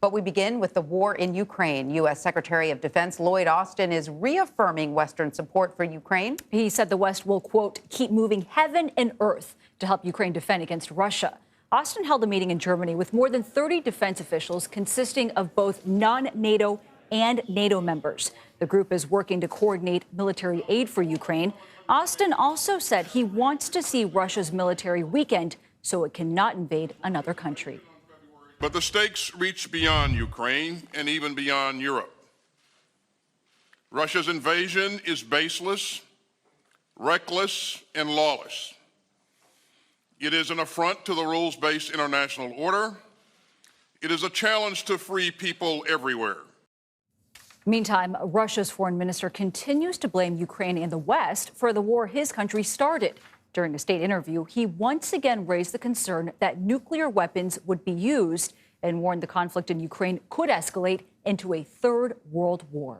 But we begin with the war in Ukraine. U.S. Secretary of Defense Lloyd Austin is reaffirming Western support for Ukraine. He said the West will, quote, keep moving heaven and earth to help Ukraine defend against Russia. Austin held a meeting in Germany with more than 30 defense officials consisting of both non-NATO and NATO members. The group is working to coordinate military aid for Ukraine. Austin also said he wants to see Russia's military weakened so it cannot invade another country. But the stakes reach beyond Ukraine and even beyond Europe. Russia's invasion is baseless, reckless, and lawless. It is an affront to the rules-based international order. It is a challenge to free people everywhere. Meantime, Russia's foreign minister continues to blame Ukraine and the West for the war his country started. During a state interview, he once again raised the concern that nuclear weapons would be used and warned the conflict in Ukraine could escalate into a third world war.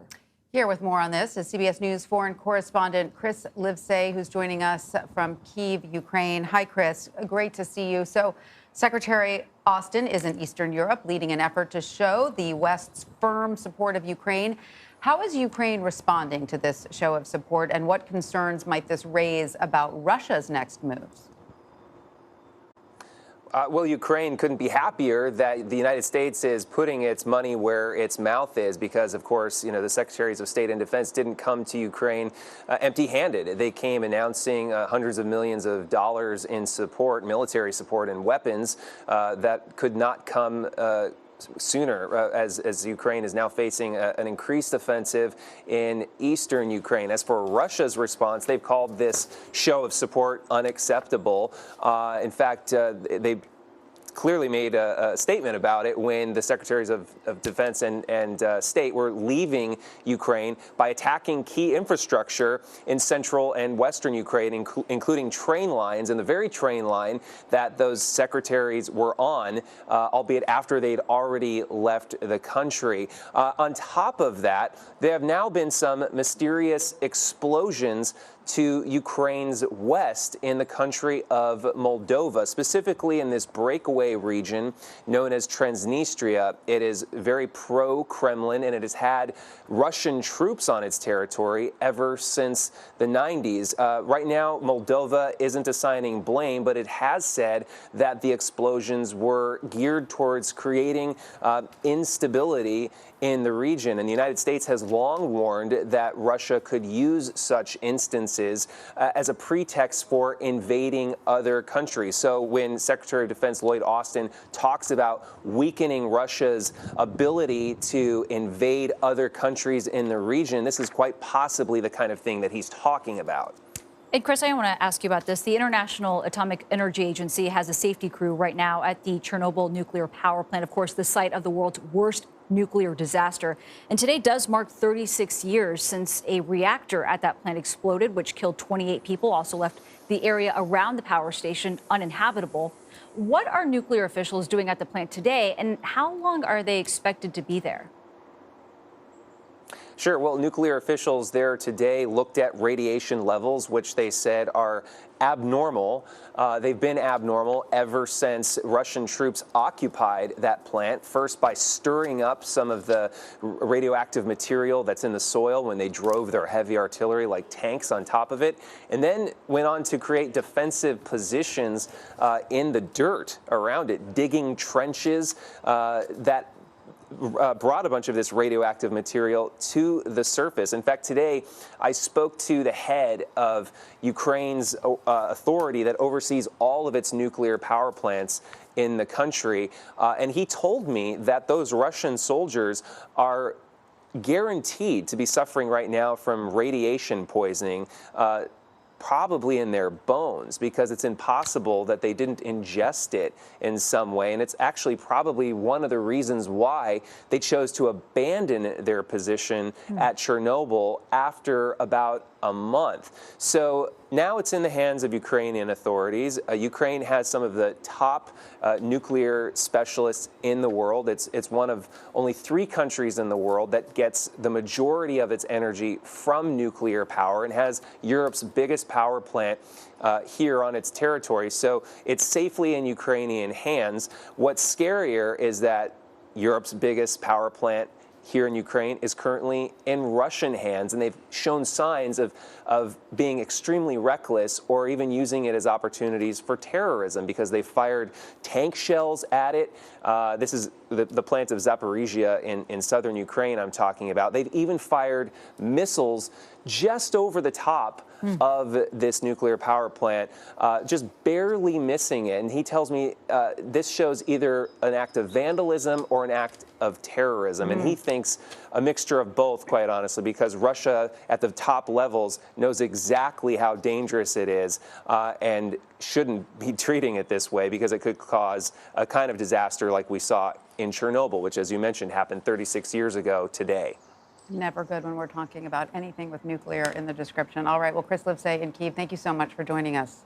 Here with more on this is CBS News foreign correspondent Chris Livesay, who's joining us from Kyiv, Ukraine. Hi, Chris. Great to see you. So Secretary Austin is in Eastern Europe, leading an effort to show the West's firm support of Ukraine. How is Ukraine responding to this show of support, and what concerns might this raise about Russia's next moves? Well, Ukraine couldn't be happier that the United States is putting its money where its mouth is because, of course, you know, the Secretaries of State and Defense didn't come to Ukraine empty-handed. They came announcing hundreds of millions of dollars in support, military support and weapons that could not come sooner as Ukraine is now facing an increased offensive in eastern Ukraine. As for Russia's response, they've called this show of support unacceptable. In fact, they clearly made a statement about it when the Secretaries of Defense and State were leaving Ukraine by attacking key infrastructure in central and western Ukraine, including train lines, and the very train line that those secretaries were on, albeit after they'd already left the country. On top of that, there have now been some mysterious explosions to Ukraine's west in the country of Moldova, specifically in this breakaway region known as Transnistria. It is very pro-Kremlin, and it has had Russian troops on its territory ever since the 90s. Right now, Moldova isn't assigning blame, but it has said that the explosions were geared towards creating instability in the region. And the United States has long warned that Russia could use such instances as a pretext for invading other countries. So when Secretary of Defense Lloyd Austin talks about weakening Russia's ability to invade other countries in the region, this is quite possibly the kind of thing that he's talking about. And Chris, I want to ask you about this. The International Atomic Energy Agency has a safety crew right now at the Chernobyl nuclear power plant, of course, the site of the world's worst nuclear disaster. And today does mark 36 years since a reactor at that plant exploded, which killed 28 people, also left the area around the power station uninhabitable. What are nuclear officials doing at the plant today, and how long are they expected to be there? Sure. Well, nuclear officials there today looked at radiation levels, which they said are abnormal. They've been abnormal ever since Russian troops occupied that plant, first by stirring up some of the radioactive material that's in the soil when they drove their heavy artillery like tanks on top of it, and then went on to create defensive positions in the dirt around it, digging trenches that brought a bunch of this radioactive material to the surface. In fact, today I spoke to the head of Ukraine's authority that oversees all of its nuclear power plants in the country, and he told me that those Russian soldiers are guaranteed to be suffering right now from radiation poisoning, probably in their bones, because it's impossible that they didn't ingest it in some way. And it's actually probably one of the reasons why they chose to abandon their position at Chernobyl after about a month. So now it's in the hands of Ukrainian authorities. Ukraine has some of the top nuclear specialists in the world. It's one of only 3 countries in the world that gets the majority of its energy from nuclear power and has Europe's biggest power plant here on its territory. So it's safely in Ukrainian hands. What's scarier is that Europe's biggest power plant here in Ukraine is currently in Russian hands, and they've shown signs of being extremely reckless or even using it as opportunities for terrorism because they fired tank shells at it. This is the plant of Zaporizhia in southern Ukraine I'm talking about. They've even fired missiles just over the top of this nuclear power plant, just barely missing it. And he tells me this shows either an act of vandalism or an act of terrorism. And he thinks a mixture of both, quite honestly, because Russia at the top levels knows exactly how dangerous it is and shouldn't be treating it this way because it could cause a kind of disaster like we saw in Chernobyl, which, as you mentioned, happened 36 years ago today. Never good when we're talking about anything with nuclear in the description. All right. Well, Chris Livesay in Kyiv, thank you so much for joining us.